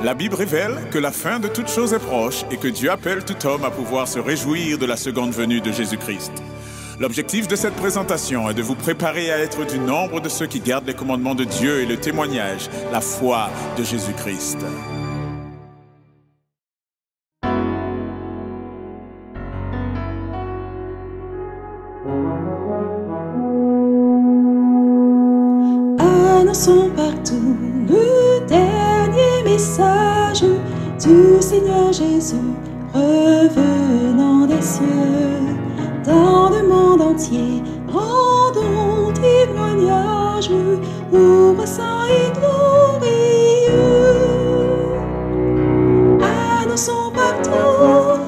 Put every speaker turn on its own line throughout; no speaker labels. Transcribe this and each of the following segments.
La Bible révèle que la fin de toute chose est proche et que Dieu appelle tout homme à pouvoir se réjouir de la seconde venue de Jésus-Christ. L'objectif de cette présentation est de vous préparer à être du nombre de ceux qui gardent les commandements de Dieu et le témoignage, la foi de Jésus-Christ.
Annonçons partout le dernier message du Seigneur Jésus revenant des cieux. Dans le monde entier, rendons témoignage au roi saint et glorieux. Annonçons partout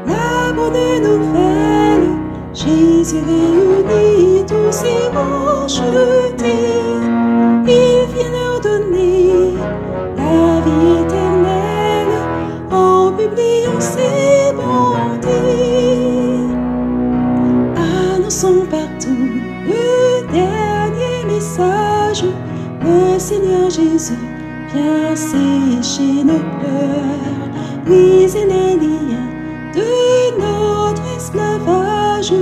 la bonne nouvelle. Jésus réunit tous ses rachetés. Il vient leur donner la vie éternelle en publiant ses bontés. Annonçons partout le dernier message. Le Seigneur Jésus vient sécher nos pleurs, briser les liens de notre esclavage,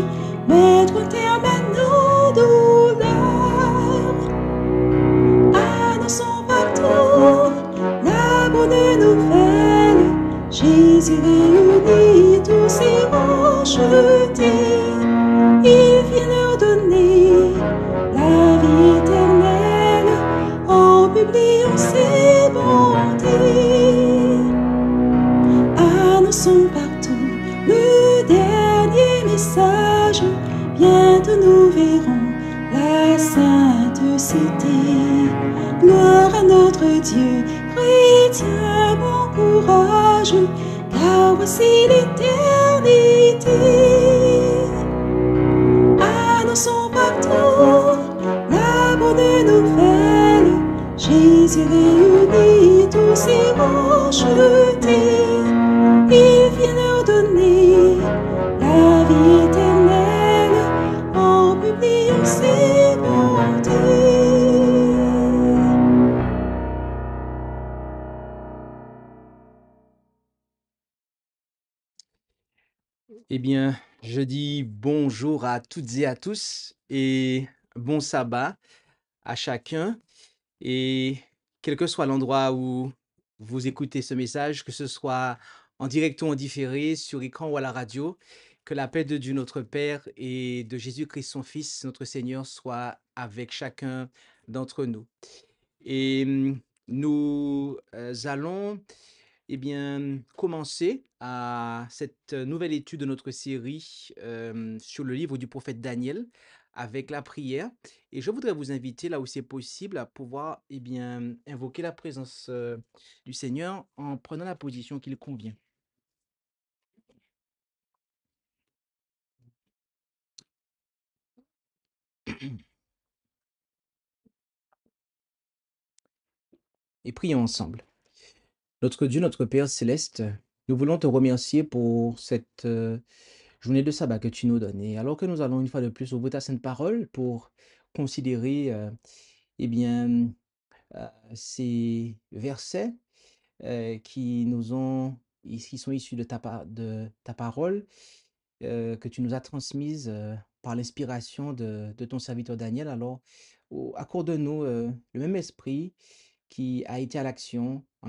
mettre un terme à nos douleurs. Annonçons partout la bonne nouvelle. Jésus réunit tous ses rachetés. Il vient leur donner la vie éternelle en publiant ses bontés. Annonçons partout le dernier message. Bientôt nous verrons la sainte cité. Gloire à notre Dieu, chrétien, bon courage, car voici l'éternité. Annonçons partout la bonne nouvelle. Jésus réunit tous ses rachetés. Il vient leur donner la vie éternelle en publiant ses bontés.
Eh bien, je dis bonjour à toutes et à tous et bon sabbat à chacun. Et quel que soit l'endroit où vous écoutez ce message, que ce soit en direct ou en différé, sur écran ou à la radio, que la paix de Dieu notre Père et de Jésus-Christ son Fils, notre Seigneur, soit avec chacun d'entre nous. Et nous allons commencer à cette nouvelle étude de notre série sur le livre du prophète Daniel avec la prière. Et je voudrais vous inviter, là où c'est possible, à pouvoir invoquer la présence du Seigneur en prenant la position qu'il convient. Et prions ensemble. Notre Dieu, notre Père céleste, nous voulons te remercier pour cette journée de sabbat que tu nous donnes. Et alors que nous allons une fois de plus ouvrir ta sainte parole pour considérer ces versets qui sont issus de ta parole, que tu nous as transmise par l'inspiration de ton serviteur Daniel. Alors, accorde-nous le même esprit qui a été en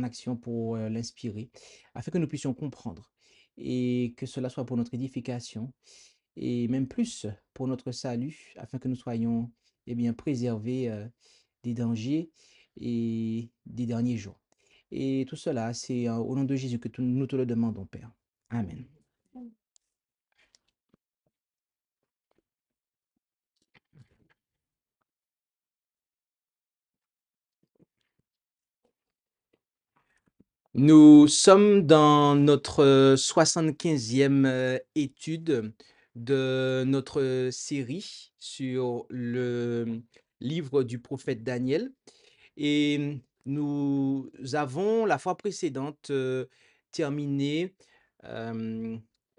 action pour l'inspirer, afin que nous puissions comprendre et que cela soit pour notre édification et même plus pour notre salut, afin que nous soyons préservés des dangers et des derniers jours. Et tout cela, c'est au nom de Jésus que nous te le demandons, Père. Amen. Nous sommes dans notre 75e étude de notre série sur le livre du prophète Daniel. Et nous avons, la fois précédente, terminé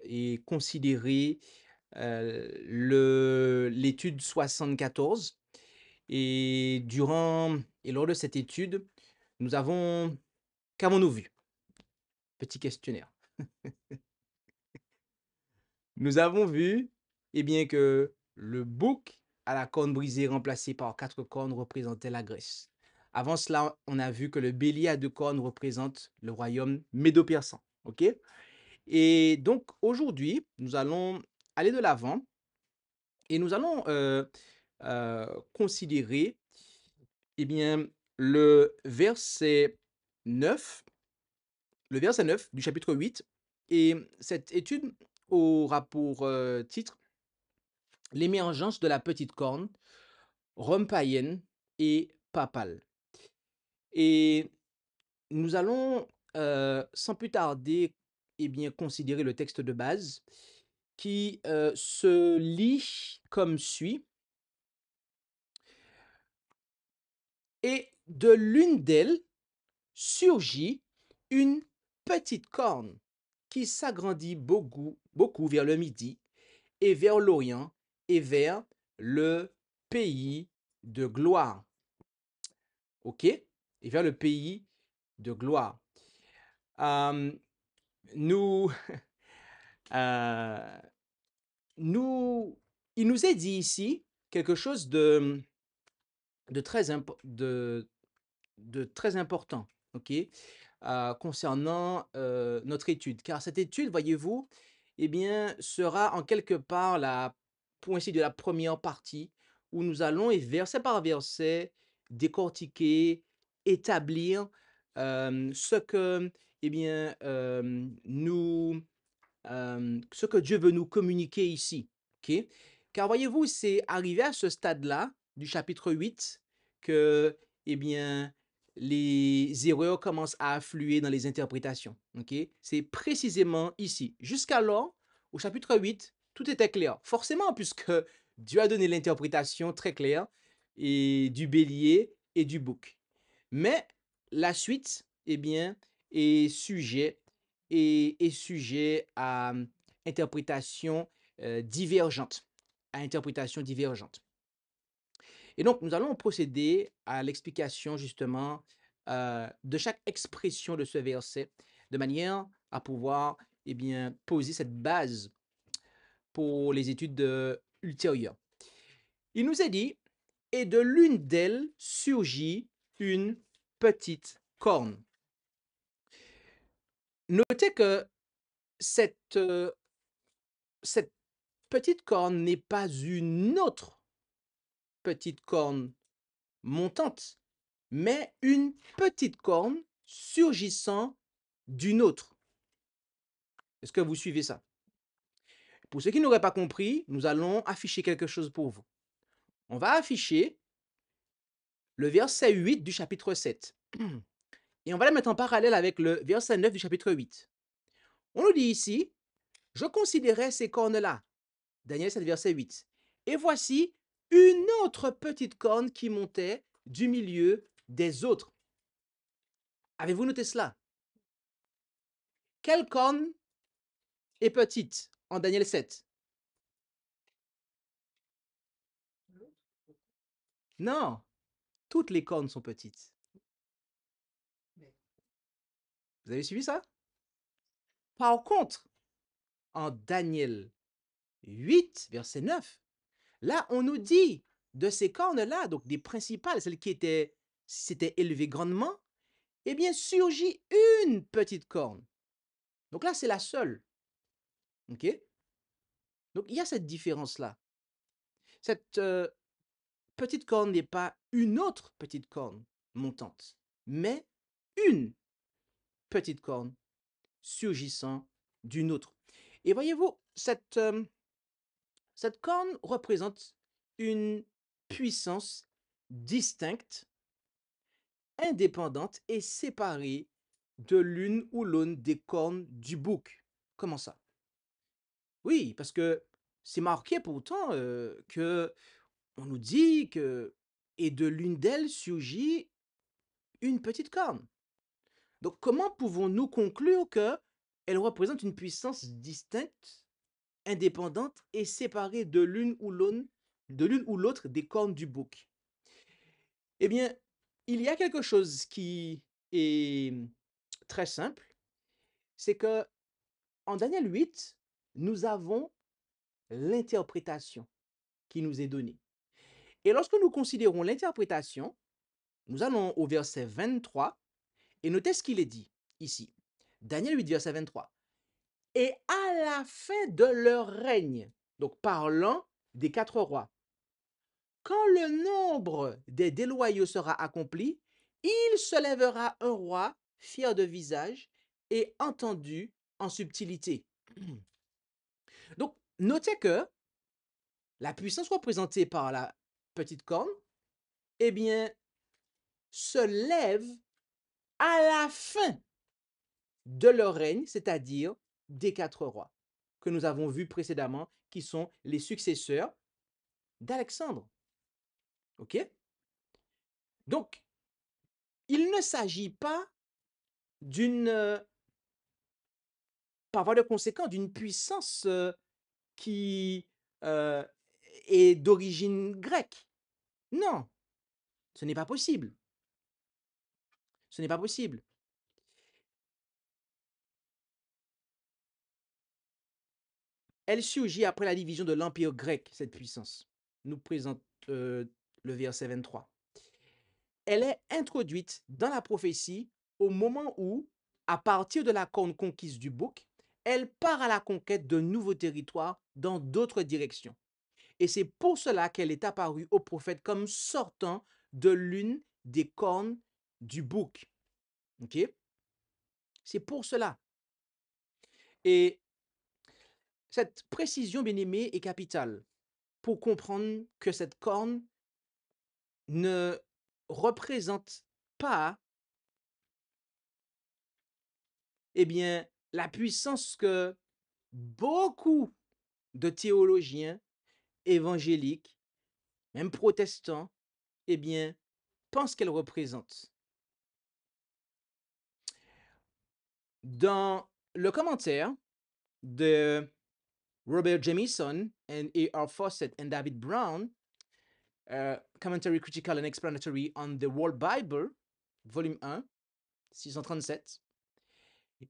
et considéré l'étude 74. Et lors de cette étude, qu'avons-nous vu? Petit questionnaire. Nous avons vu, eh bien, que le bouc à la corne brisée remplacé par 4 cornes représentait la Grèce. Avant cela, on a vu que le bélier à 2 cornes représente le royaume médo-persan. OK? Et donc aujourd'hui, nous allons aller de l'avant et nous allons considérer, eh bien, le verset 9, le verset 9 du chapitre 8. Et cette étude aura pour titre l'émergence de la petite corne, Rome païenne et papale. Et nous allons, sans plus tarder, eh bien, considérer le texte de base qui se lit comme suit. Et de l'une d'elles surgit une petite corne qui s'agrandit beaucoup vers le midi et vers l'Orient et vers le pays de gloire. OK? Et vers le pays de gloire. Nous, euh, il nous est dit ici quelque chose de très, de très important, OK? Concernant notre étude. Car cette étude, voyez-vous, eh bien, sera en quelque part pour ainsi dire, la première partie où nous allons, et verset par verset, décortiquer, établir ce que, eh bien, ce que Dieu veut nous communiquer ici. OK? Car voyez-vous, c'est arrivé à ce stade-là du chapitre 8 que, eh bien, les erreurs commencent à affluer dans les interprétations. OK? C'est précisément ici. Jusqu'alors, au chapitre 8, tout était clair. Forcément, puisque Dieu a donné l'interprétation très claire et du bélier et du bouc. Mais la suite, eh bien, est sujet à interprétation divergente. À interprétation divergente. Et donc, nous allons procéder à l'explication justement de chaque expression de ce verset, de manière à pouvoir eh bien, poser cette base pour les études ultérieures. Il nous est dit, et de l'une d'elles surgit une petite corne. Notez que cette petite corne n'est pas une autre petite corne montante, mais une petite corne surgissant d'une autre. Est-ce que vous suivez ça? Pour ceux qui n'auraient pas compris, nous allons afficher quelque chose pour vous. On va afficher le verset 8 du chapitre 7. Et on va le mettre en parallèle avec le verset 9 du chapitre 8. On nous dit ici, je considérais ces cornes-là. Daniel 7, verset 8. Et voici une autre petite corne qui montait du milieu des autres. Avez-vous noté cela? Quelle corne est petite en Daniel 7? Non, toutes les cornes sont petites. Vous avez suivi ça? Par contre, en Daniel 8, verset 9, là, on nous dit de ces cornes-là, donc des principales, celles qui s'étaient élevées grandement, eh bien, surgit une petite corne. Donc là, c'est la seule. OK? Donc, il y a cette différence-là. Cette petite corne n'est pas une autre petite corne montante, mais une petite corne surgissant d'une autre. Et voyez-vous, cette corne représente une puissance distincte, indépendante et séparée de l'une ou l'autre des cornes du bouc. Comment ça? Oui, parce que c'est marqué pourtant que on nous dit que et de l'une d'elles surgit une petite corne. Donc comment pouvons-nous conclure que elle représente une puissance distincte, indépendante et séparée de l'une ou l'autre des cornes du bouc? Eh bien, il y a quelque chose qui est très simple c'est que en Daniel 8, nous avons l'interprétation qui nous est donnée. Et lorsque nous considérons l'interprétation, nous allons au verset 23 et notez ce qu'il est dit ici. Daniel 8, verset 23. Et à la fin de leur règne, donc parlant des 4 rois, quand le nombre des déloyaux sera accompli, il se lèvera un roi fier de visage et entendu en subtilité. Donc, notez que la puissance représentée par la petite corne, eh bien, se lève à la fin de leur règne, c'est-à-dire des 4 rois que nous avons vus précédemment, qui sont les successeurs d'Alexandre. OK? Donc, il ne s'agit pas par voie de conséquent, d'une puissance qui euh, est d'origine grecque. Non, ce n'est pas possible. Ce n'est pas possible. Elle surgit après la division de l'Empire grec, cette puissance, nous présente le verset 23. Elle est introduite dans la prophétie au moment où, à partir de la corne conquise du bouc, elle part à la conquête de nouveaux territoires dans d'autres directions. Et c'est pour cela qu'elle est apparue au prophète comme sortant de l'une des cornes du bouc. Ok? C'est pour cela. Et cette précision, bien-aimée, est capitale pour comprendre que cette corne ne représente pas, eh bien, la puissance que beaucoup de théologiens évangéliques, même protestants, eh bien, pensent qu'elle représente. Dans le commentaire de Robert Jamieson and A.R. Fawcett and David Brown, Commentary Critical and Explanatory on the World Bible, volume 1, 637,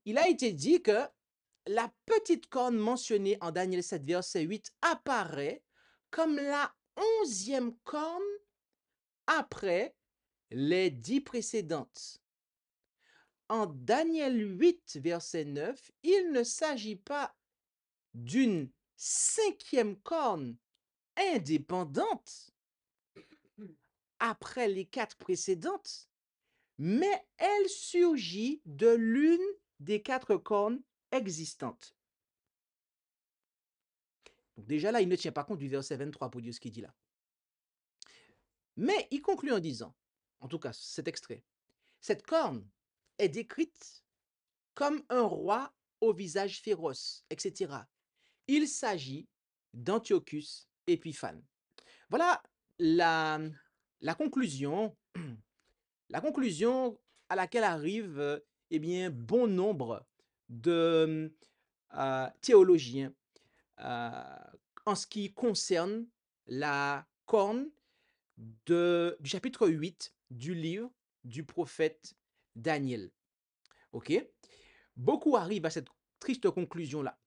il a été dit que la petite corne mentionnée en Daniel 7, verset 8 apparaît comme la 11e corne après les 10 précédentes. En Daniel 8, verset 9, il ne s'agit pas d'une 5e corne indépendante après les 4 précédentes, mais elle surgit de l'une des 4 cornes existantes. Donc déjà là, il ne tient pas compte du verset 23 pour dire ce qu'il dit là. Mais il conclut en disant, en tout cas cet extrait, cette corne est décrite comme un roi au visage féroce, etc. Il s'agit d'Antiochus Épiphane. Voilà la conclusion, la conclusion à laquelle arrivent eh bien, bon nombre de théologiens en ce qui concerne la corne du chapitre 8 du livre du prophète Daniel. OK? Beaucoup arrivent à cette triste conclusion-là.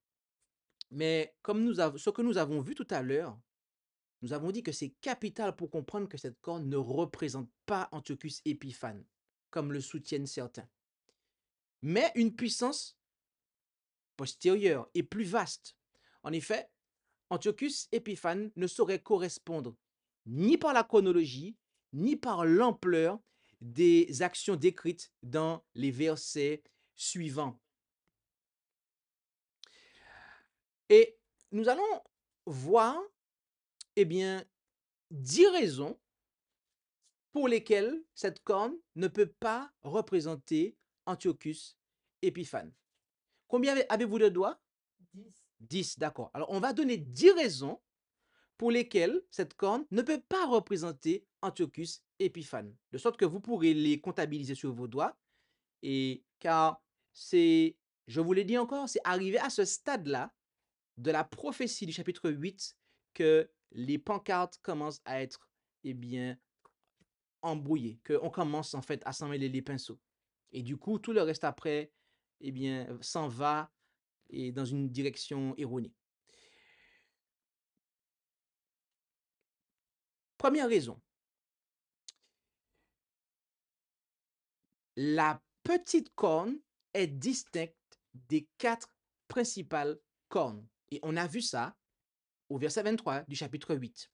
Mais comme ce que nous avons vu tout à l'heure, nous avons dit que c'est capital pour comprendre que cette corne ne représente pas Antiochus Épiphane, comme le soutiennent certains, mais une puissance postérieure et plus vaste. En effet, Antiochus Épiphane ne saurait correspondre ni par la chronologie, ni par l'ampleur des actions décrites dans les versets suivants. Et nous allons voir, eh bien, 10 raisons pour lesquelles cette corne ne peut pas représenter Antiochus Épiphane. Combien avez-vous de doigts? 10. 10, d'accord. Alors, on va donner 10 raisons pour lesquelles cette corne ne peut pas représenter Antiochus Épiphane, de sorte que vous pourrez les comptabiliser sur vos doigts, et car c'est, je vous l'ai dit encore, c'est arrivé à ce stade-là de la prophétie du chapitre 8 que les pancartes commencent à être, eh bien, embrouillées, qu'on commence en fait à s'en mêler les pinceaux. Et du coup, tout le reste après eh bien, s'en va et dans une direction erronée. Première raison, la petite corne est distincte des 4 principales cornes. Et on a vu ça au verset 23 du chapitre 8.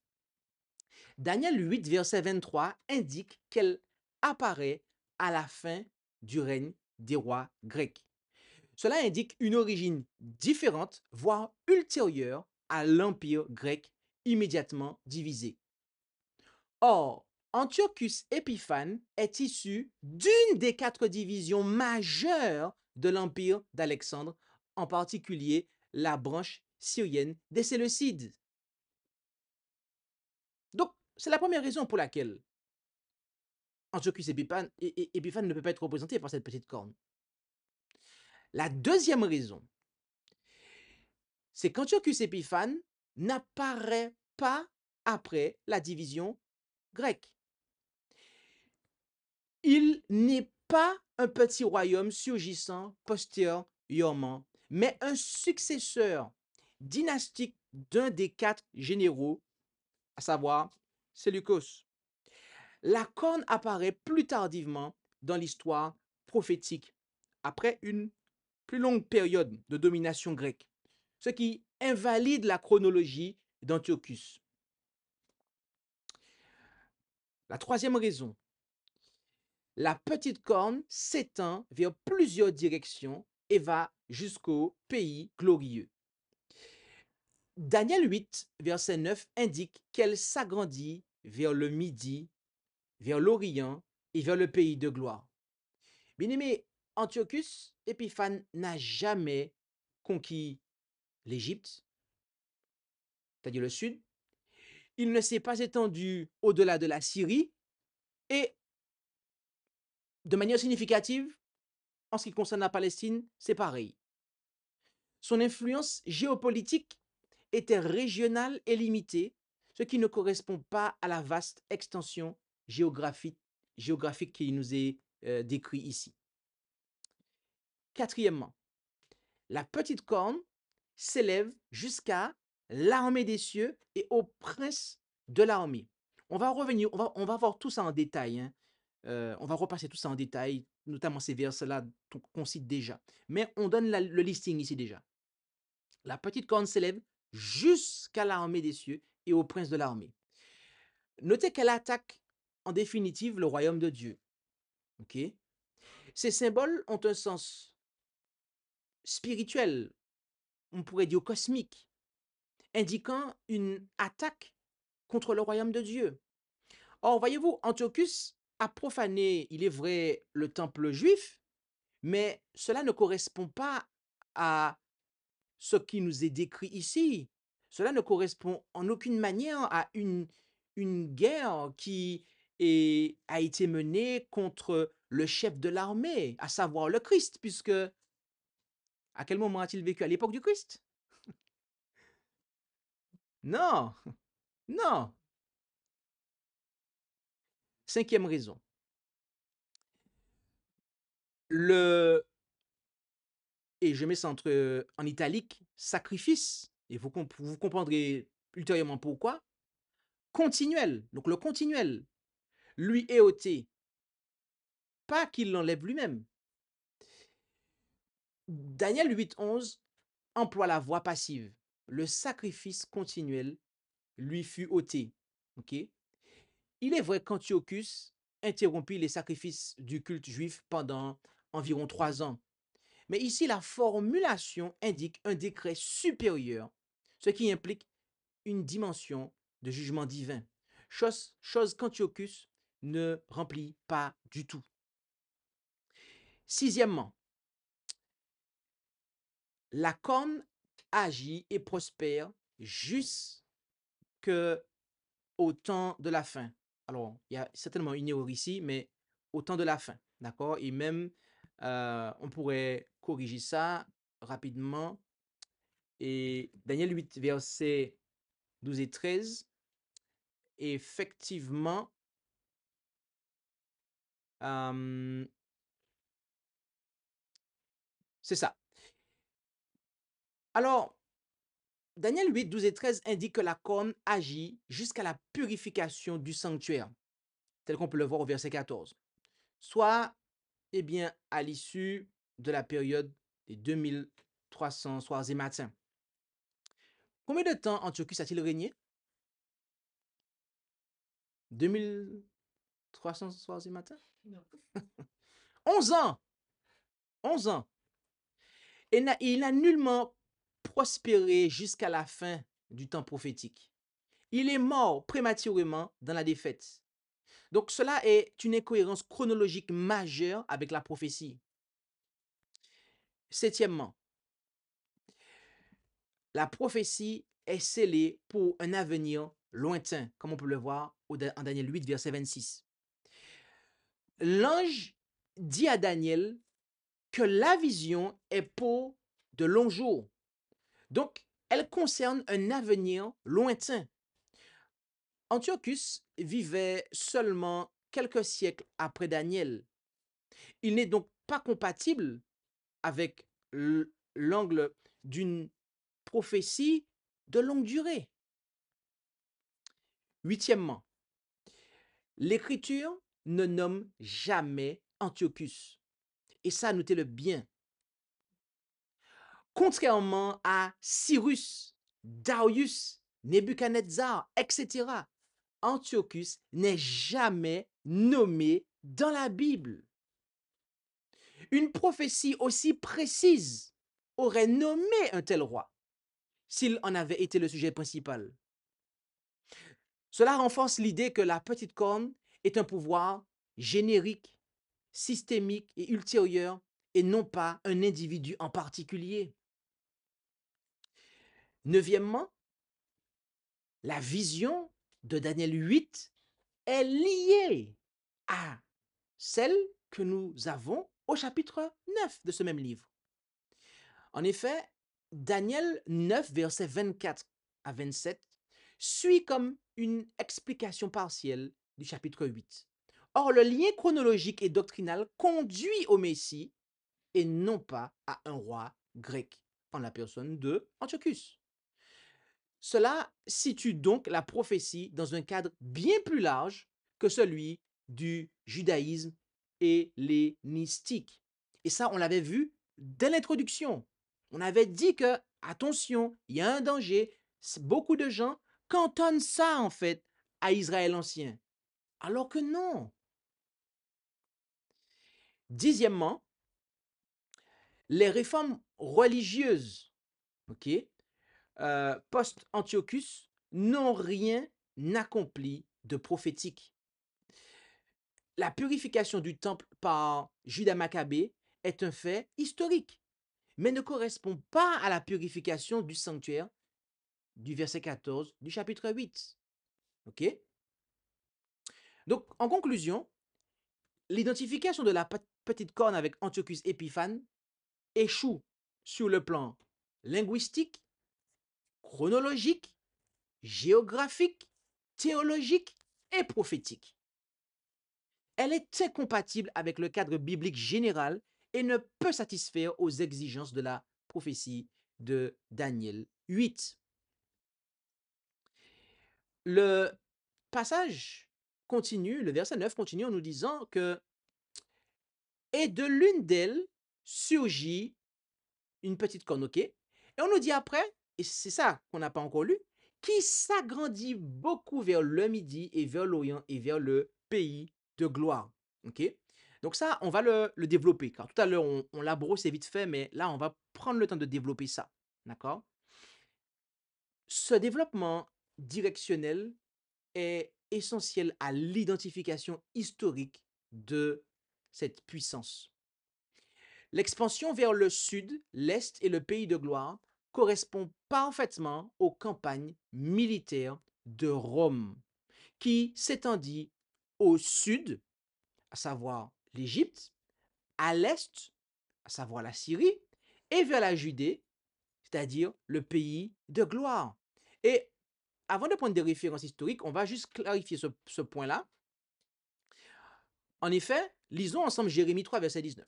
Daniel 8, verset 23 indique qu'elle apparaît à la fin du règne des rois grecs. Cela indique une origine différente, voire ultérieure à l'empire grec immédiatement divisé. Or, Antiochus Épiphane est issu d'une des 4 divisions majeures de l'empire d'Alexandre, en particulier la branche syrienne des Séleucides. Donc, c'est la première raison pour laquelle Antiochus Épiphane ne peut pas être représenté par cette petite corne. La deuxième raison, c'est qu'Antiochus Épiphane n'apparaît pas après la division grecque. Il n'est pas un petit royaume surgissant postérieurement, mais un successeur dynastique d'un des 4 généraux, à savoir Séleucos. La corne apparaît plus tardivement dans l'histoire prophétique, après une plus longue période de domination grecque, ce qui invalide la chronologie d'Antiochus. La troisième raison, la petite corne s'étend vers plusieurs directions et va jusqu'au pays glorieux. Daniel 8, verset 9 indique qu'elle s'agrandit vers le midi, vers l'Orient et vers le pays de gloire. Bien-aimé, Antiochus Épiphane n'a jamais conquis l'Égypte, c'est-à-dire le sud. Il ne s'est pas étendu au-delà de la Syrie et, de manière significative, en ce qui concerne la Palestine, c'est pareil. Son influence géopolitique était régionale et limitée, ce qui ne correspond pas à la vaste extension géographique qui nous est décrite ici. Quatrièmement, la petite corne s'élève jusqu'à l'armée des cieux et au prince de l'armée. On va revenir, on va voir tout ça en détail. Hein. On va repasser tout ça en détail, notamment ces versets-là qu'on cite déjà. Mais on donne le listing ici déjà. La petite corne s'élève jusqu'à l'armée des cieux et au prince de l'armée. Notez qu'elle attaque en définitive le royaume de Dieu. Okay? Ces symboles ont un sens spirituel, on pourrait dire cosmique, indiquant une attaque contre le royaume de Dieu. Or, voyez-vous, Antiochus a profané, il est vrai, le temple juif, mais cela ne correspond pas à ce qui nous est décrit ici. Cela ne correspond en aucune manière à une guerre qui a été menée contre le chef de l'armée, à savoir le Christ, puisque à quel moment a-t-il vécu? À l'époque du Christ? Non, non. Cinquième raison. Et je mets ça en italique, sacrifice, et vous comprendrez ultérieurement pourquoi, continuel. Donc le continuel lui est ôté, pas qu'il l'enlève lui-même. Daniel 8.11 emploie la voix passive. Le sacrifice continuel lui fut ôté. Okay? Il est vrai qu'Antiochus interrompit les sacrifices du culte juif pendant environ 3 ans. Mais ici, la formulation indique un décret supérieur, ce qui implique une dimension de jugement divin, chose qu'Antiochus ne remplit pas du tout. Sixièmement, la corne agit et prospère jusqu'au temps de la fin. Alors, il y a certainement une erreur ici, mais au temps de la fin, d'accord? Et même, on pourrait corriger ça rapidement. Et Daniel 8, versets 12 et 13, effectivement, C'est ça. Alors, Daniel 8, 12 et 13 indique que la corne agit jusqu'à la purification du sanctuaire, tel qu'on peut le voir au verset 14. Soit, eh bien, à l'issue de la période des 2300 soirs et matins. Combien de temps Antiochus a-t-il régné? 2300 soirs et matins?
Non.
11 ans! 11 ans! Et il n'a nullement prospéré jusqu'à la fin du temps prophétique. Il est mort prématurément dans la défaite. Donc cela est une incohérence chronologique majeure avec la prophétie. Septièmement, la prophétie est scellée pour un avenir lointain, comme on peut le voir en Daniel 8, verset 26. L'ange dit à Daniel que la vision est pour de longs jours. Donc, elle concerne un avenir lointain. Antiochus vivait seulement quelques siècles après Daniel. Il n'est donc pas compatible avec l'angle d'une prophétie de longue durée. Huitièmement, l'Écriture ne nomme jamais Antiochus. Et ça, notez-le bien. Contrairement à Cyrus, Darius, Nebuchadnezzar, etc., Antiochus n'est jamais nommé dans la Bible. Une prophétie aussi précise aurait nommé un tel roi s'il en avait été le sujet principal. Cela renforce l'idée que la petite corne est un pouvoir générique, systémique et ultérieur et non pas un individu en particulier. Neuvièmement, la vision de Daniel 8 est liée à celle que nous avons au chapitre 9 de ce même livre. En effet, Daniel 9, versets 24 à 27, suit comme une explication partielle du chapitre 8. Or, le lien chronologique et doctrinal conduit au Messie et non pas à un roi grec, en la personne de Antiochus. Cela situe donc la prophétie dans un cadre bien plus large que celui du judaïsme hellénistique. Et ça, on l'avait vu dès l'introduction. On avait dit que, attention, il y a un danger. Beaucoup de gens cantonnent ça, en fait, à Israël ancien. Alors que non. Dixièmement, les réformes religieuses, post-Antiochus, n'ont rien accompli de prophétique. La purification du temple par Judas Maccabée est un fait historique, mais ne correspond pas à la purification du sanctuaire du verset 14 du chapitre 8. OK? Donc, en conclusion, l'identification de la petite corne avec Antiochus Épiphane échoue sur le plan linguistique, chronologique, géographique, théologique et prophétique. Elle est incompatible avec le cadre biblique général et ne peut satisfaire aux exigences de la prophétie de Daniel 8. Le passage continue, le verset 9 continue en nous disant que « Et de l'une d'elles surgit une petite corne, ok ?» Et on nous dit après, et c'est ça qu'on n'a pas encore lu, qui s'agrandit beaucoup vers le midi et vers l'Orient et vers le pays de gloire. Okay? Donc ça, on va le développer. Car tout à l'heure, on l'a brossé vite fait, mais là, on va prendre le temps de développer ça. D'accord? Ce développement directionnel est essentiel à l'identification historique de cette puissance. L'expansion vers le sud, l'est et le pays de gloire correspond parfaitement aux campagnes militaires de Rome, qui s'étendit au sud, à savoir l'Égypte, à l'est, à savoir la Syrie, et vers la Judée, c'est-à-dire le pays de gloire. Et avant de prendre des références historiques, on va juste clarifier ce point-là. En effet, lisons ensemble Jérémie 3, verset 19.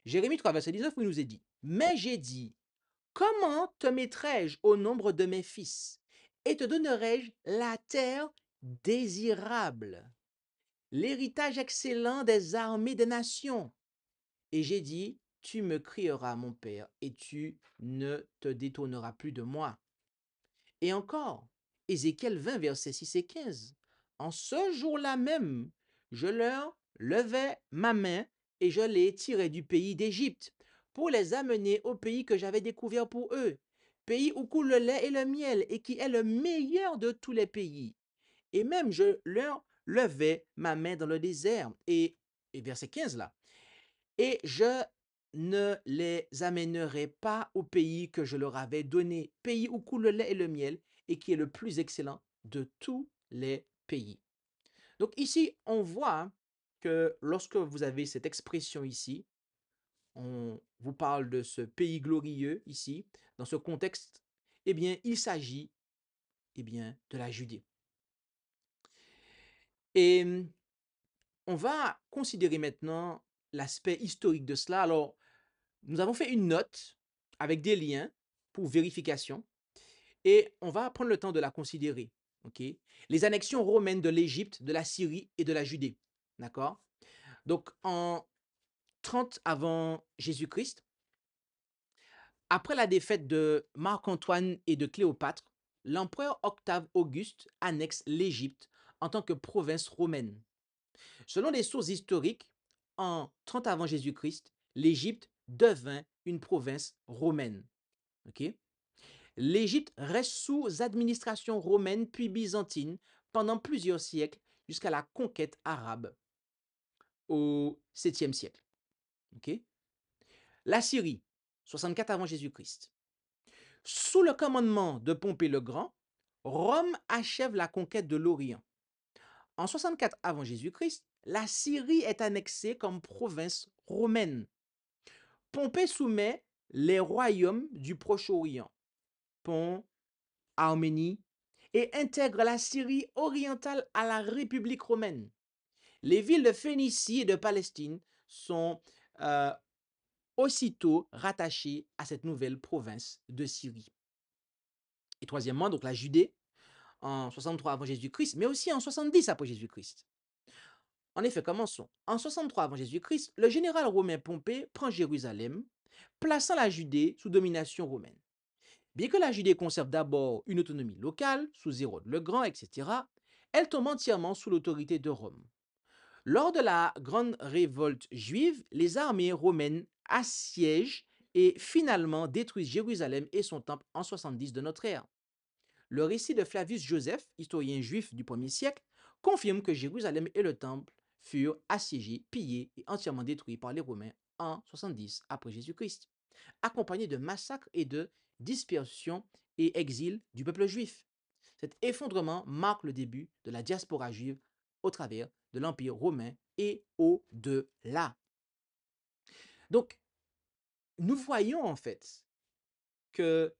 Jérémie 3, verset 19, où il nous est dit, « Mais j'ai dit, comment te mettrai-je au nombre de mes fils et te donnerai-je la terre désirable, l'héritage excellent des armées des nations. Et j'ai dit, tu me crieras, mon père, et tu ne te détourneras plus de moi. » Et encore, Ézéchiel 20, versets 6 et 15. En ce jour-là même, je leur levai ma main et je les tirai du pays d'Égypte pour les amener au pays que j'avais découvert pour eux, pays où coule le lait et le miel et qui est le meilleur de tous les pays. Et même je leur levai ma main dans le désert. Et verset 15 là. Et je ne les amènerai pas au pays que je leur avais donné, pays où coule le lait et le miel, et qui est le plus excellent de tous les pays. Donc ici, on voit que lorsque vous avez cette expression ici, on vous parle de ce pays glorieux ici, dans ce contexte, eh bien, il s'agit de la Judée. Et on va considérer maintenant l'aspect historique de cela. Alors, nous avons fait une note avec des liens pour vérification et on va prendre le temps de la considérer. Okay? Les annexions romaines de l'Égypte, de la Syrie et de la Judée. D'accord? Donc, en 30 avant Jésus-Christ, après la défaite de Marc-Antoine et de Cléopâtre, l'empereur Octave Auguste annexe l'Égypte en tant que province romaine. Selon des sources historiques, en 30 avant Jésus-Christ, l'Égypte devint une province romaine. Okay? L'Égypte reste sous administration romaine puis byzantine pendant plusieurs siècles jusqu'à la conquête arabe au 7e siècle. Okay? La Syrie, 64 avant Jésus-Christ. Sous le commandement de Pompée le Grand, Rome achève la conquête de l'Orient. En 64 avant Jésus-Christ, la Syrie est annexée comme province romaine. Pompée soumet les royaumes du Proche-Orient, Pont, Arménie, et intègre la Syrie orientale à la République romaine. Les villes de Phénicie et de Palestine sont aussitôt rattachées à cette nouvelle province de Syrie. Et troisièmement, donc la Judée, en 63 avant Jésus-Christ, mais aussi en 70 après Jésus-Christ. En effet, commençons. En 63 avant Jésus-Christ, le général romain Pompée prend Jérusalem, plaçant la Judée sous domination romaine. Bien que la Judée conserve d'abord une autonomie locale, sous Hérode le Grand, etc., elle tombe entièrement sous l'autorité de Rome. Lors de la grande révolte juive, les armées romaines assiègent et finalement détruisent Jérusalem et son temple en 70 de notre ère. Le récit de Flavius Joseph, historien juif du 1er siècle, confirme que Jérusalem et le temple furent assiégés, pillés et entièrement détruits par les Romains en 70 après Jésus-Christ, accompagnés de massacres et de dispersion et exil du peuple juif. Cet effondrement marque le début de la diaspora juive au travers de l'Empire romain et au-delà. Donc, nous voyons en fait que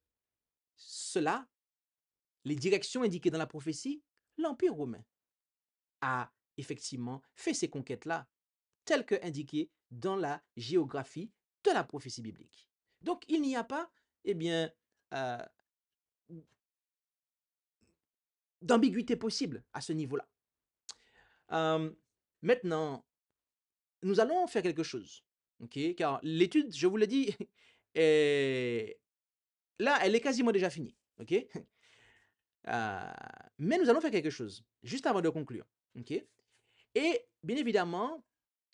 cela, les directions indiquées dans la prophétie, l'Empire romain a effectivement fait ces conquêtes-là, telles que indiquées dans la géographie de la prophétie biblique. Donc, il n'y a pas, euh, d'ambiguïté possible à ce niveau-là. Maintenant, nous allons faire quelque chose, ok? Car l'étude, je vous l'ai dit, là, elle est quasiment déjà finie, ok? Mais nous allons faire quelque chose, juste avant de conclure, ok? Et bien évidemment,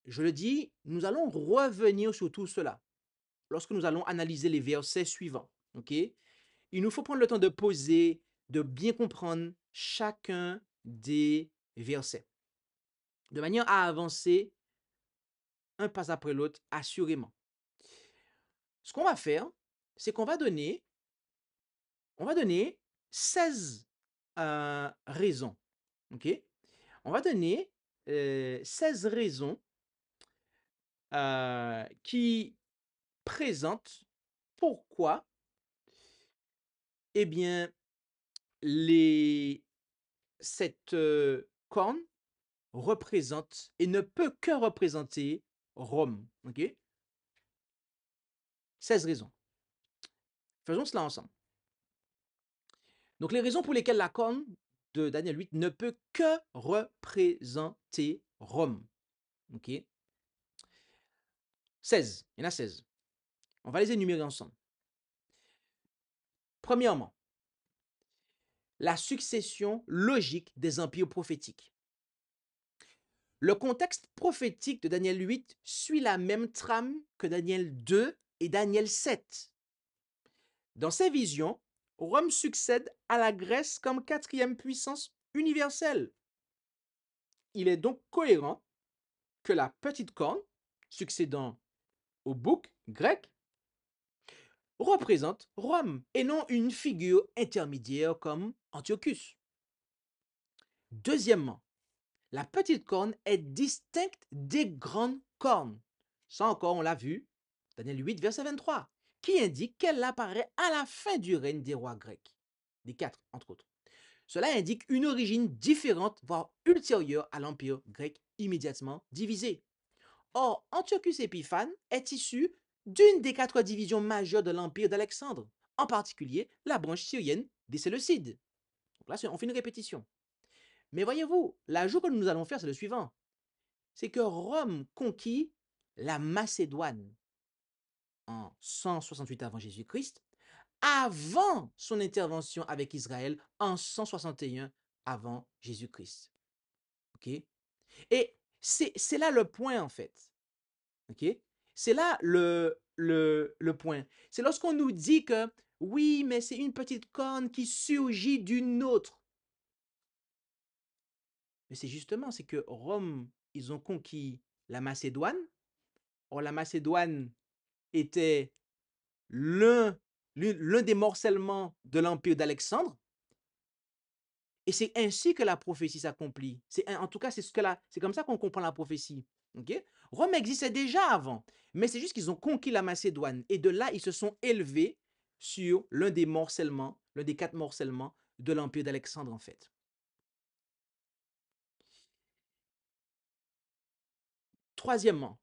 je le dis, nous allons revenir sur tout cela lorsque nous allons analyser les versets suivants, ok? Il nous faut prendre le temps de poser, de bien comprendre chacun des versets, de manière à avancer un pas après l'autre, assurément. Ce qu'on va faire, c'est qu'on va donner 16 raisons. Ok? On va donner 16 raisons qui présentent pourquoi, eh bien, cette corne représente et ne peut que représenter Rome. Ok? 16 raisons. Faisons cela ensemble. Donc, les raisons pour lesquelles la corne de Daniel 8 ne peut que représenter Rome. OK? 16. Il y en a 16. On va les énumérer ensemble. Premièrement, la succession logique des empires prophétiques. Le contexte prophétique de Daniel 8 suit la même trame que Daniel 2 et Daniel 7. Dans ces visions, Rome succède à la Grèce comme quatrième puissance universelle. Il est donc cohérent que la petite corne, succédant au bouc grec, représente Rome et non une figure intermédiaire comme Antiochus. Deuxièmement, la petite corne est distincte des grandes cornes. Ça encore, on l'a vu, Daniel 8, verset 23, qui indique qu'elle apparaît à la fin du règne des rois grecs, des 4 entre autres. Cela indique une origine différente, voire ultérieure à l'empire grec immédiatement divisé. Or, Antiochus Épiphane est issu d'une des 4 divisions majeures de l'empire d'Alexandre, en particulier la branche syrienne des Séleucides. Donc là, on fait une répétition. Mais voyez-vous, l'ajout que nous allons faire, c'est le suivant. C'est que Rome conquit la Macédoine en 168 avant Jésus-Christ, avant son intervention avec Israël en 161 avant Jésus-Christ. OK? Et c'est là le point, en fait. OK? C'est là le point. C'est lorsqu'on nous dit que, oui, mais c'est une petite corne qui surgit d'une autre. Mais c'est justement, c'est que Rome, ils ont conquis la Macédoine. Or, la Macédoine était l'un des morcellements de l'empire d'Alexandre. Et c'est ainsi que la prophétie s'accomplit. En tout cas, c'est comme ça qu'on comprend la prophétie. Okay? Rome existait déjà avant, mais c'est juste qu'ils ont conquis la Macédoine. Et de là, ils se sont élevés sur l'un des morcellements, l'un des 4 morcellements de l'empire d'Alexandre, en fait. Troisièmement,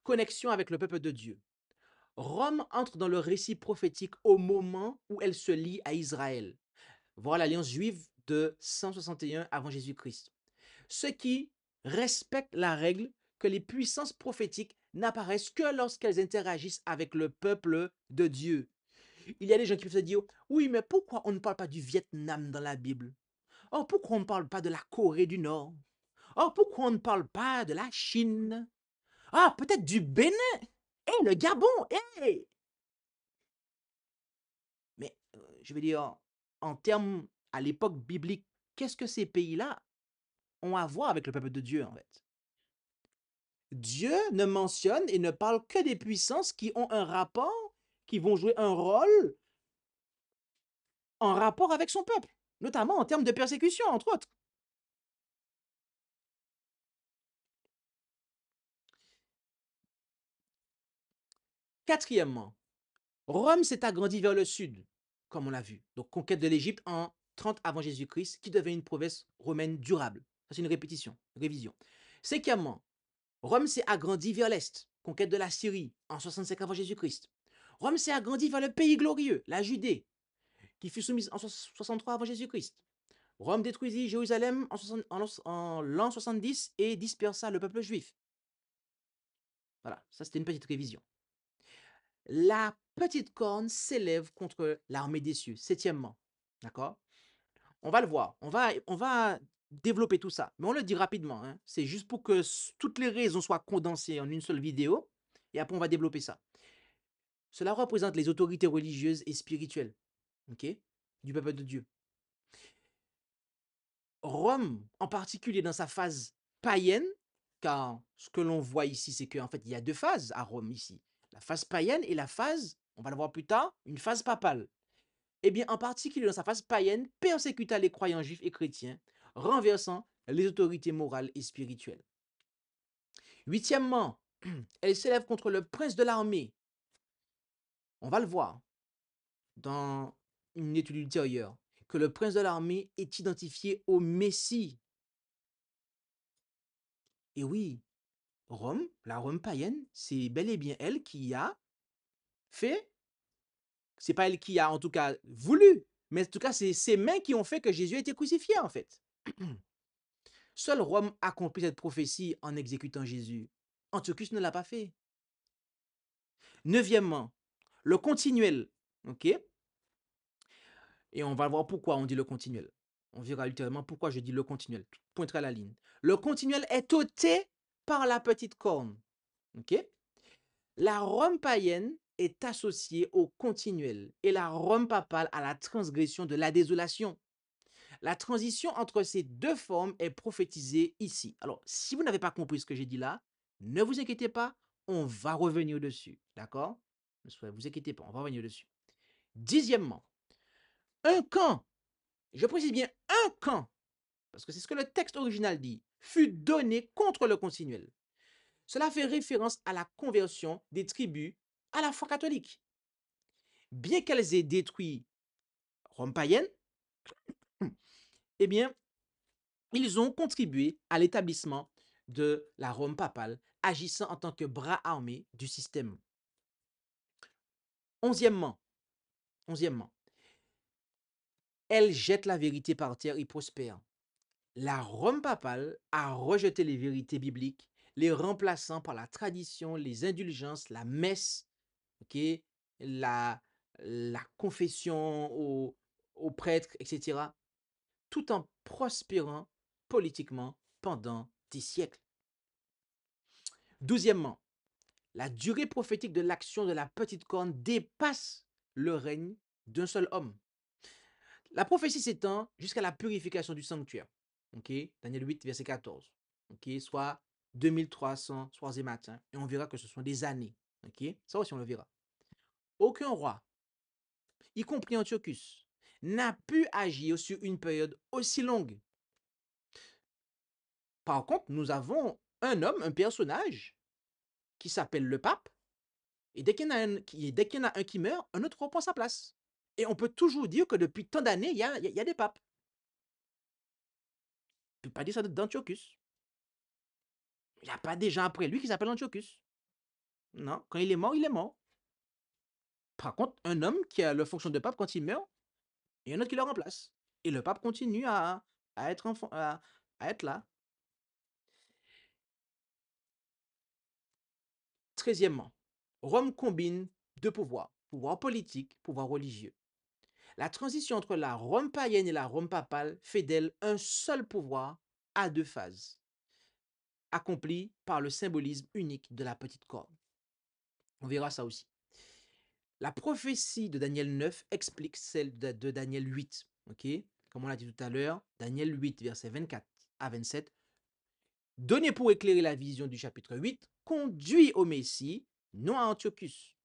connexion avec le peuple de Dieu. Rome entre dans le récit prophétique au moment où elle se lie à Israël. Voir l'alliance juive de 161 avant Jésus-Christ. Ce qui respecte la règle que les puissances prophétiques n'apparaissent que lorsqu'elles interagissent avec le peuple de Dieu. Il y a des gens qui peuvent se dire, oui, mais pourquoi on ne parle pas du Vietnam dans la Bible? Oh, pourquoi on ne parle pas de la Corée du Nord? Oh, pourquoi on ne parle pas de la Chine? Ah, peut-être du Bénin? Eh, le Gabon? Eh! Mais, je veux dire, en termes à l'époque biblique, qu'est-ce que ces pays-là ont à voir avec le peuple de Dieu, en fait? Dieu ne mentionne et ne parle que des puissances qui ont un rapport, qui vont jouer un rôle en rapport avec son peuple, notamment en termes de persécution, entre autres. Quatrièmement, Rome s'est agrandie vers le sud, comme on l'a vu. Donc, conquête de l'Égypte en 30 avant Jésus-Christ, qui devient une province romaine durable. Ça, c'est une répétition, révision. Cinquièmement, Rome s'est agrandie vers l'est, conquête de la Syrie en 65 avant Jésus-Christ. Rome s'est agrandie vers le pays glorieux, la Judée, qui fut soumise en 63 avant Jésus-Christ. Rome détruisit Jérusalem en l'an 70 et dispersa le peuple juif. Voilà, ça c'était une petite révision. La petite corne s'élève contre l'armée des cieux, septièmement. D'accord? On va le voir, on va développer tout ça, mais on le dit rapidement. Hein. C'est juste pour que toutes les raisons soient condensées en une seule vidéo, et après on va développer ça. Cela représente les autorités religieuses et spirituelles, ok, du peuple de Dieu. Rome, en particulier dans sa phase païenne, car ce que l'on voit ici, c'est qu'en fait, il y a 2 phases à Rome ici. La phase païenne et la phase, on va le voir plus tard, une phase papale. Eh bien, en particulier dans sa phase païenne, persécuta les croyants juifs et chrétiens, renversant les autorités morales et spirituelles. Huitièmement, elle s'élève contre le prince de l'armée. On va le voir dans une étude ultérieure, que le prince de l'armée est identifié au Messie. Et oui, Rome, la Rome païenne, c'est bel et bien elle qui a fait. C'est pas elle qui a en tout cas voulu, mais en tout cas, c'est ses mains qui ont fait que Jésus a été crucifié en fait. Seul Rome accomplit cette prophétie en exécutant Jésus. Antiochus ne l'a pas fait. Neuvièmement, le continuel. OK? Et on va voir pourquoi on dit le continuel. On verra ultérieurement pourquoi je dis le continuel. Pointerai la ligne. Le continuel est ôté par la petite corne. OK? La Rome païenne est associée au continuel et la Rome papale à la transgression de la désolation. La transition entre ces deux formes est prophétisée ici. Alors, si vous n'avez pas compris ce que j'ai dit là, ne vous inquiétez pas, on va revenir dessus. D'accord? Ne vous inquiétez pas, on va revenir dessus. Dixièmement, un camp, je précise bien un camp, parce que c'est ce que le texte original dit, fut donné contre le continuel. Cela fait référence à la conversion des tribus à la foi catholique. Bien qu'elles aient détruit Rome païenne, eh bien, ils ont contribué à l'établissement de la Rome papale, agissant en tant que bras armé du système. Onzièmement, elle jette la vérité par terre et prospère. La Rome papale a rejeté les vérités bibliques, les remplaçant par la tradition, les indulgences, la messe, ok, la confession aux prêtres, etc., tout en prospérant politiquement pendant des siècles. Douzièmement, la durée prophétique de l'action de la petite corne dépasse le règne d'un seul homme. La prophétie s'étend jusqu'à la purification du sanctuaire. Okay? Daniel 8, verset 14. Okay? Soit 2300 soirs et matins. Et on verra que ce sont des années. Okay? Ça aussi, on le verra. Aucun roi, y compris Antiochus, n'a pu agir sur une période aussi longue. Par contre, nous avons un homme, un personnage, qui s'appelle le pape. Et dès qu'il y en a un qui meurt, un autre reprend sa place. Et on peut toujours dire que depuis tant d'années, il y a des papes. On ne peut pas dire ça d'Antiochus. Il n'y a pas des gens après lui qui s'appellent Antiochus. Non, quand il est mort, il est mort. Par contre, un homme qui a la fonction de pape, quand il meurt, il y a un autre qui le remplace. Et le pape continue à être là. 13e, Rome combine deux pouvoirs, pouvoir politique, pouvoir religieux. La transition entre la Rome païenne et la Rome papale fait d'elle un seul pouvoir à deux phases, accompli par le symbolisme unique de la petite corne. On verra ça aussi. La prophétie de Daniel 9 explique celle de Daniel 8. Okay? Comme on l'a dit tout à l'heure, Daniel 8, versets 24 à 27, donné pour éclairer la vision du chapitre 8, conduit au Messie, non à Antiochus.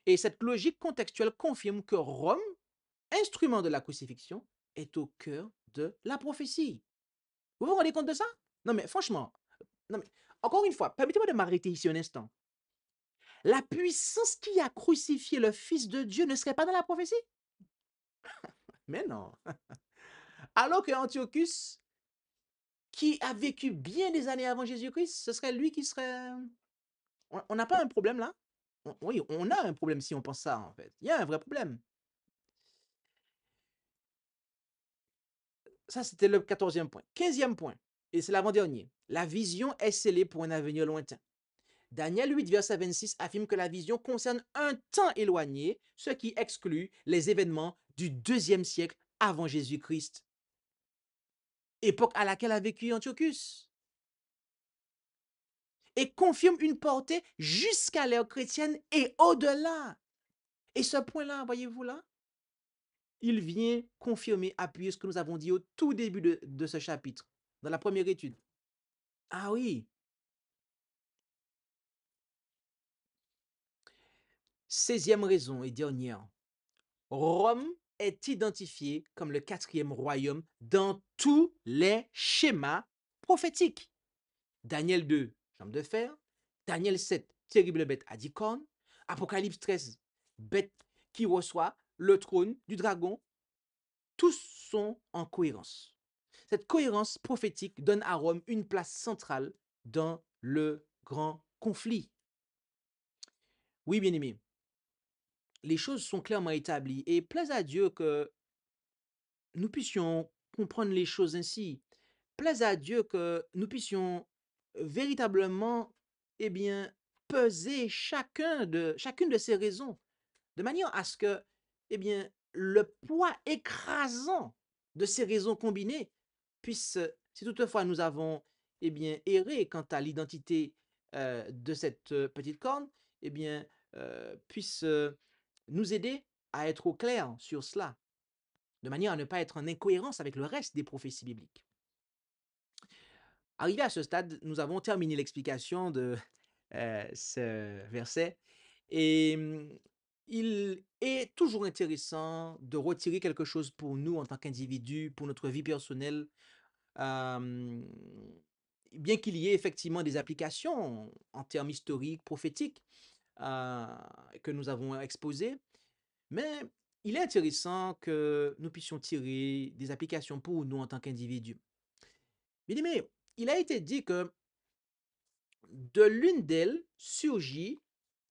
Et cette logique contextuelle confirme que Rome, instrument de la crucifixion, est au cœur de la prophétie. Vous vous rendez compte de ça? Non mais franchement, non mais, encore une fois, permettez-moi de m'arrêter ici un instant. La puissance qui a crucifié le Fils de Dieu ne serait pas dans la prophétie? Mais non. Alors que Antiochus, qui a vécu bien des années avant Jésus-Christ, ce serait lui qui serait... On n'a pas un problème là? Oui, on a un problème si on pense ça en fait. Il y a un vrai problème. Ça, c'était le 14e point. 15e point, et c'est l'avant-dernier. La vision est scellée pour un avenir lointain. Daniel 8, verset 26 affirme que la vision concerne un temps éloigné, ce qui exclut les événements du 2e siècle avant Jésus-Christ, époque à laquelle a vécu Antiochus, et confirme une portée jusqu'à l'ère chrétienne et au-delà. Et ce point-là, voyez-vous là, il vient confirmer, appuyer ce que nous avons dit au tout début de ce chapitre, dans la première étude. Ah oui. 16e raison et dernière. Rome est identifiée comme le 4e royaume dans tous les schémas prophétiques. Daniel 2, jambe de fer. Daniel 7, terrible bête à 10 cornes. Apocalypse 13, bête qui reçoit le trône du dragon. Tous sont en cohérence. Cette cohérence prophétique donne à Rome une place centrale dans le grand conflit. Oui, bien-aimé, les choses sont clairement établies. Et plaise à Dieu que nous puissions comprendre les choses ainsi. Plaise à Dieu que nous puissions véritablement, eh bien, peser chacune de ces raisons, de manière à ce que, eh bien, le poids écrasant de ces raisons combinées puisse, si toutefois nous avons, eh bien, erré quant à l'identité de cette petite corne, eh bien, puisse nous aider à être au clair sur cela, de manière à ne pas être en incohérence avec le reste des prophéties bibliques. Arrivé à ce stade, nous avons terminé l'explication de ce verset et il est toujours intéressant de retirer quelque chose pour nous en tant qu'individu, pour notre vie personnelle, euh, bien qu'il y ait effectivement des applications en termes historiques, prophétiques, euh, que nous avons exposées, mais il est intéressant que nous puissions tirer des applications pour nous en tant qu'individus. Bien aimé, il a été dit que de l'une d'elles surgit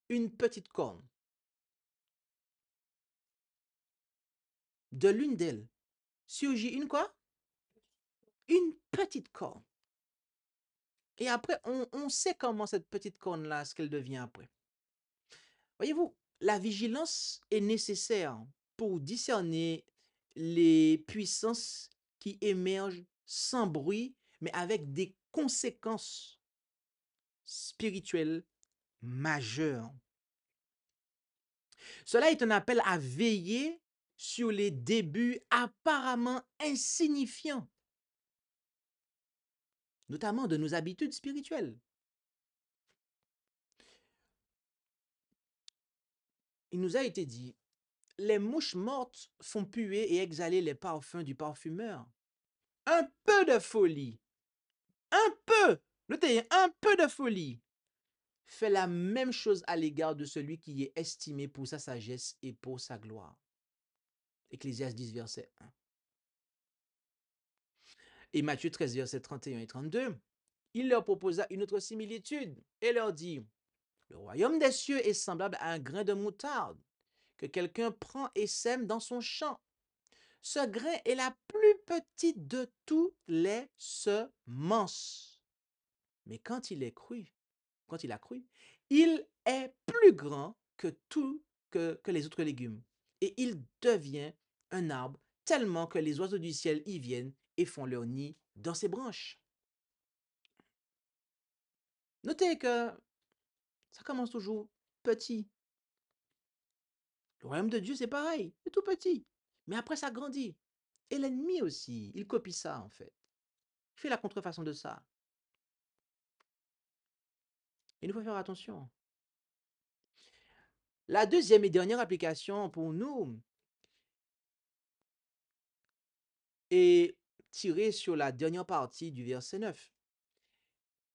une petite corne. De l'une d'elles surgit une quoi? Une petite corne. Et après, on sait comment cette petite corne-là, ce qu'elle devient après. Voyez-vous, la vigilance est nécessaire pour discerner les puissances qui émergent sans bruit, mais avec des conséquences spirituelles majeures. Cela est un appel à veiller sur les débuts apparemment insignifiants, notamment de nos habitudes spirituelles. Il nous a été dit, les mouches mortes font puer et exhaler les parfums du parfumeur. Un peu de folie, un peu, notez, un peu de folie fait la même chose à l'égard de celui qui est estimé pour sa sagesse et pour sa gloire. Ecclésiaste 10, verset 1. Et Matthieu 13, verset 31 et 32, il leur proposa une autre similitude et leur dit, le royaume des cieux est semblable à un grain de moutarde que quelqu'un prend et sème dans son champ. Ce grain est la plus petite de tous les semences. Mais quand il a cru, il est plus grand que que les autres légumes. Et il devient un arbre tellement que les oiseaux du ciel y viennent et font leur nid dans ses branches. Notez que ça commence toujours petit. Le royaume de Dieu, c'est pareil, c'est tout petit. Mais après, ça grandit. Et l'ennemi aussi, il copie ça en fait. Il fait la contrefaçon de ça. Il faut faire attention. La deuxième et dernière application pour nous est tirée sur la dernière partie du verset 9.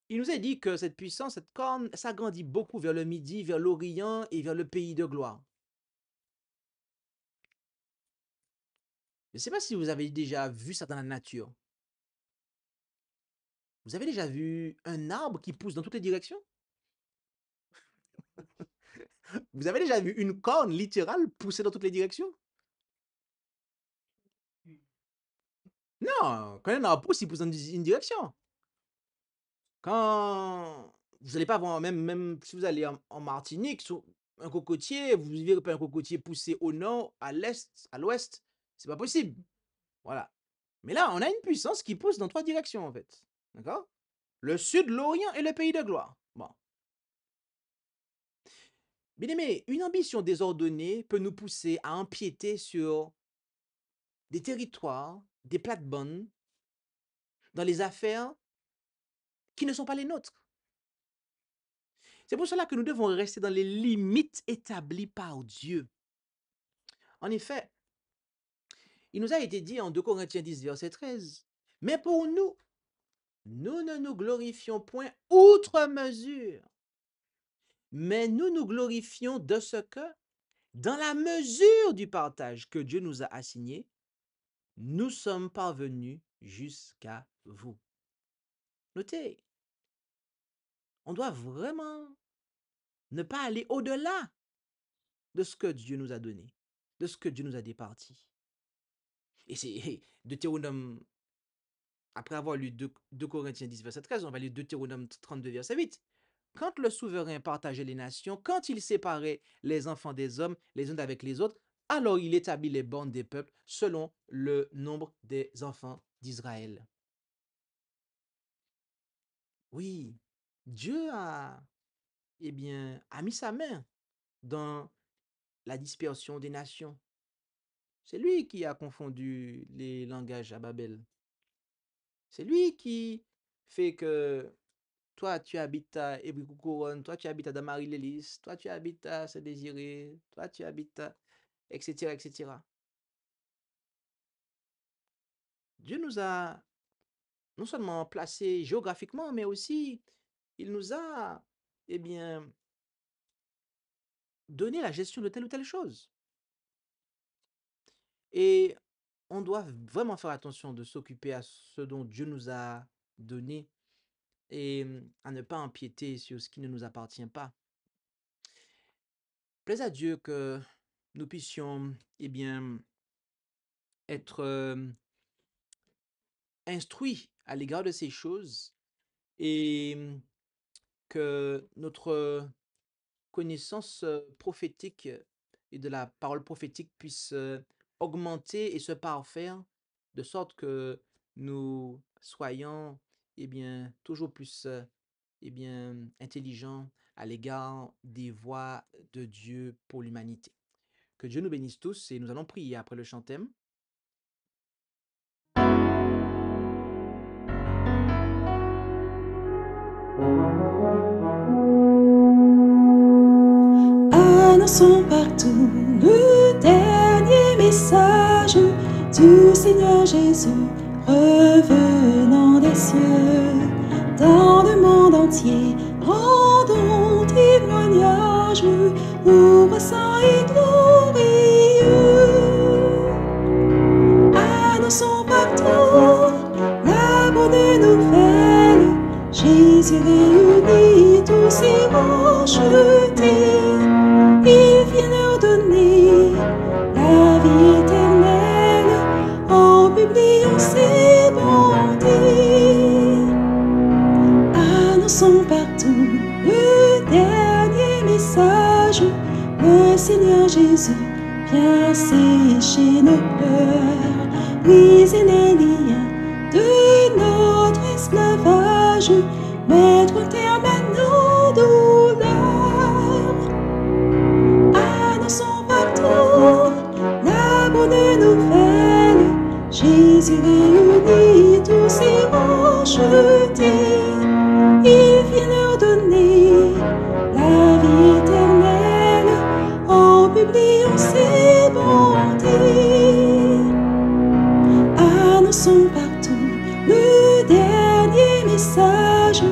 Il nous est dit que cette puissance, cette corne, s'agrandit beaucoup vers le midi, vers l'Orient et vers le pays de gloire. Je ne sais pas si vous avez déjà vu ça dans la nature. Vous avez déjà vu un arbre qui pousse dans toutes les directions? Vous avez déjà vu une corne littérale pousser dans toutes les directions? Non, quand un arbre pousse, il pousse dans une direction. Quand vous n'allez pas voir, même si vous allez en Martinique, sur un cocotier, vous ne verrez pas un cocotier pousser au nord, à l'est, à l'ouest. C'est pas possible. Voilà. Mais là, on a une puissance qui pousse dans trois directions, en fait. D'accord? Le sud, l'Orient et le pays de gloire. Bon. Bien aimé, une ambition désordonnée peut nous pousser à empiéter sur des territoires, des plates-bandes, dans les affaires qui ne sont pas les nôtres. C'est pour cela que nous devons rester dans les limites établies par Dieu. En effet, il nous a été dit en 2 Corinthiens 10, verset 13, mais pour nous, nous ne nous glorifions point outre mesure, mais nous nous glorifions de ce que, dans la mesure du partage que Dieu nous a assigné, nous sommes parvenus jusqu'à vous. Notez, on doit vraiment ne pas aller au-delà de ce que Dieu nous a donné, de ce que Dieu nous a départi. Et c'est Deutéronome, après avoir lu 2 Corinthiens 10, verset 13, on va lire Deutéronome 32, verset 8. Quand le souverain partageait les nations, quand il séparait les enfants des hommes les uns avec les autres, alors il établit les bornes des peuples selon le nombre des enfants d'Israël. Oui, Dieu a mis sa main dans la dispersion des nations. C'est lui qui a confondu les langages à Babel. C'est lui qui fait que toi, tu habites à Ébry-Couronne, toi, tu habites à Damary-Lélis, toi, tu habites à Saint-Désiré, toi, tu habites à... etc., etc. Dieu nous a non seulement placés géographiquement, mais aussi il nous a, eh bien, donné la gestion de telle ou telle chose. Et on doit vraiment faire attention de s'occuper à ce dont Dieu nous a donné et à ne pas empiéter sur ce qui ne nous appartient pas. Plaise à Dieu que nous puissions, eh bien, être instruits à l'égard de ces choses et que notre connaissance prophétique et de la parole prophétique puisse augmenter et se parfaire de sorte que nous soyons, eh bien, toujours plus eh bien, intelligents à l'égard des voies de Dieu pour l'humanité. Que Dieu nous bénisse tous et nous allons prier après le chant-thème.
Annonçons partout le dernier message du Seigneur Jésus revenant des cieux. Dans le monde entier, rendons témoignage au roi saint et glorieux. Annonçons partout la bonne nouvelle. Jésus réunit tous ses rachetés. Il vient leur donner la vie éternelle en publiant ses bontés. Annonçons partout le dernier message. Le Seigneur Jésus vient sécher nos pleurs, briser les liens de notre esclavage, mettre un terme à nos douleurs. Annonçons partout la bonne nouvelle. Jésus réunit tous ses rachetés. Il vient leur donner la vie éternelle en publiant ses bontés. Annonçons partout le dernier message.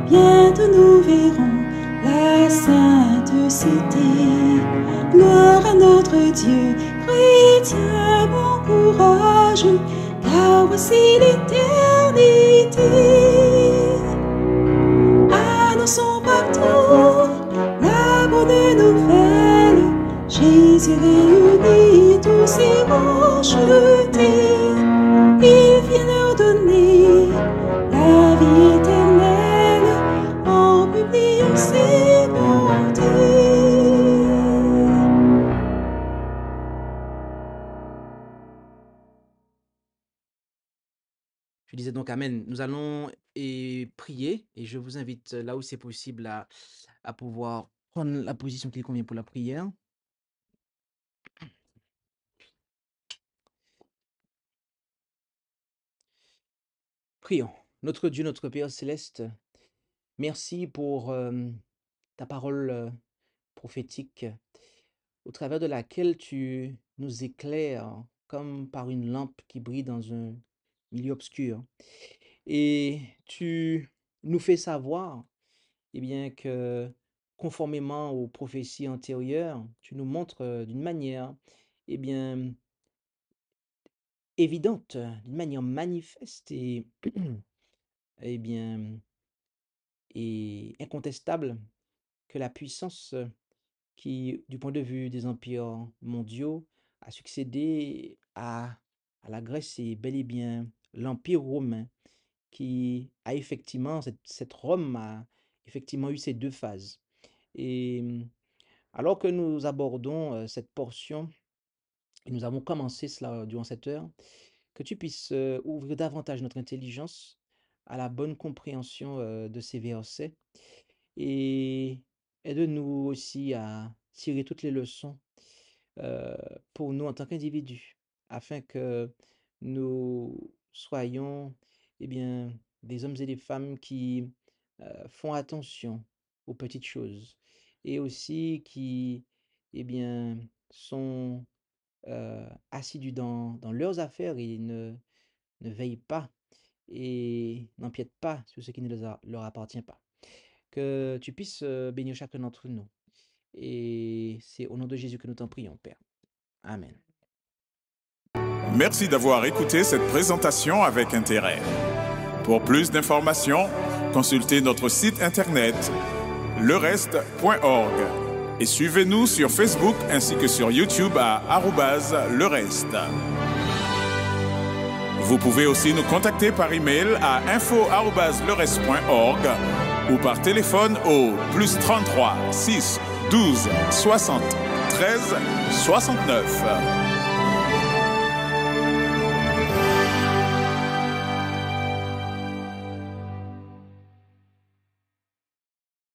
Bientôt nous verrons la sainte cité. Gloire à notre Dieu, chrétien, bon courage, car voici l'éternité. Annonçons partout la bonne nouvelle. Jésus réunit tous ses rachetés. Il vient leur donner la vie éternelle en publiant ses bontés.
Je disais donc Amen. Nous allons prier et je vous invite là où c'est possible à pouvoir prendre la position qui convient pour la prière. Prions. Notre Dieu, notre Père céleste, merci pour ta parole prophétique au travers de laquelle tu nous éclaires comme par une lampe qui brille dans un milieu obscur. Et tu nous fais savoir, eh bien, que conformément aux prophéties antérieures, tu nous montres d'une manière, eh bien, évidente, d'une manière manifeste et, eh bien, et incontestable que la puissance qui, du point de vue des empires mondiaux, a succédé à la Grèce, c'est bel et bien l'Empire romain qui a effectivement, cette Rome a effectivement eu ces deux phases. Et alors que nous abordons cette portion, et nous avons commencé cela durant cette heure, que tu puisses ouvrir davantage notre intelligence à la bonne compréhension de ces versets et aide-nous aussi à tirer toutes les leçons euh, pour nous en tant qu'individus, afin que nous soyons eh bien, des hommes et des femmes qui font attention aux petites choses et aussi qui eh bien, sont assidus dans leurs affaires et ne veillent pas et n'empiètent pas sur ce qui ne leur appartient pas. Que tu puisses bénir chacun d'entre nous. Et c'est au nom de Jésus que nous t'en prions, Père. Amen.
Merci d'avoir écouté cette présentation avec intérêt. Pour plus d'informations, consultez notre site internet lereste.org et suivez-nous sur Facebook ainsi que sur YouTube à @lereste. Vous pouvez aussi nous contacter par email à info@lereste.org ou par téléphone au +33 6 12 60 13 69.